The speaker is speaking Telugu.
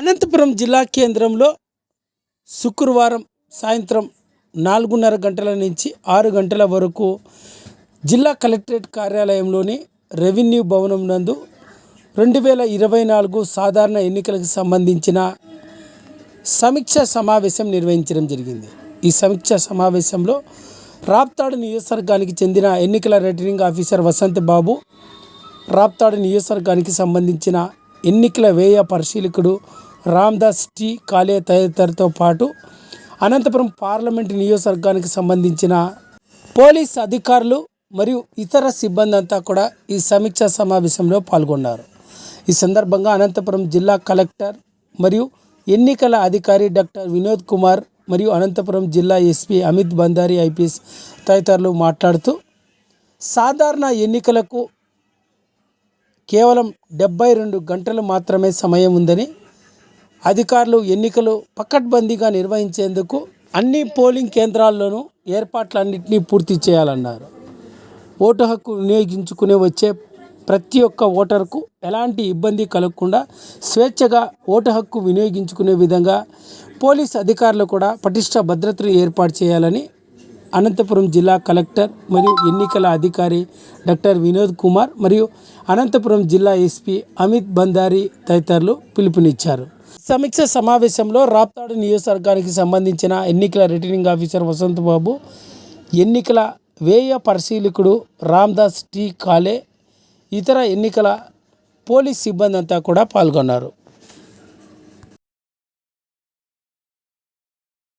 అనంతపురం జిల్లా కేంద్రంలో శుక్రవారం సాయంత్రం 4:30 గంటల నుంచి 6 గంటల వరకు జిల్లా కలెక్టరేట్ కార్యాలయంలోని రెవెన్యూ భవనం నందు 2024 సాధారణ ఎన్నికలకు సంబంధించిన సమీక్ష సమావేశం నిర్వహించడం జరిగింది. ఈ సమీక్ష సమావేశంలో రాప్తాడు నియోజకవర్గానికి చెందిన ఎన్నికల రిటర్నింగ్ ఆఫీసర్ వసంత్ బాబు, రాప్తాడు నియోజకవర్గానికి సంబంధించిన ఎన్నికల వ్యయ పరిశీలకుడు రామ్దాస్ టీ కాలే తదితరులతో పాటు అనంతపురం పార్లమెంటు నియోజకవర్గానికి సంబంధించిన పోలీస్ అధికారులు మరియు ఇతర సిబ్బంది అంతా కూడా ఈ సమీక్షా సమావేశంలో పాల్గొన్నారు. ఈ సందర్భంగా అనంతపురం జిల్లా కలెక్టర్ మరియు ఎన్నికల అధికారి డాక్టర్ వినోద్ కుమార్ మరియు అనంతపురం జిల్లా ఎస్పీ అమిత్ బందారి ఐపీఎస్ తదితరులు మాట్లాడుతూ సాధారణ ఎన్నికలకు కేవలం 72 గంటలు మాత్రమే సమయం ఉందని, అధికారులు ఎన్నికలు పకడ్బందీగా నిర్వహించేందుకు అన్ని పోలింగ్ కేంద్రాల్లోనూ ఏర్పాట్లన్నింటినీ పూర్తి చేయాలన్నారు. ఓటు హక్కు వినియోగించుకునే వచ్చే ప్రతి ఒక్క ఓటరుకు ఎలాంటి ఇబ్బంది కలగకుండా స్వేచ్ఛగా ఓటు హక్కు వినియోగించుకునే విధంగా పోలీస్ అధికారులు కూడా పటిష్ట భద్రతను ఏర్పాటు చేయాలని అనంతపురం జిల్లా కలెక్టర్ మరియు ఎన్నికల అధికారి డాక్టర్ వినోద్ కుమార్ మరియు అనంతపురం జిల్లా ఎస్పీ అమిత్ బందారి తదితరులు పిలుపునిచ్చారు. సమీక్ష సమావేశంలో రాప్తాడు నియోజకవర్గానికి సంబంధించిన ఎన్నికల రిటర్నింగ్ ఆఫీసర్ వసంత్ బాబు, ఎన్నికల వ్యయ పరిశీలకుడు రామ్దాస్ టీ కాలే, ఇతర ఎన్నికల పోలీస్ సిబ్బంది అంతా కూడా పాల్గొన్నారు.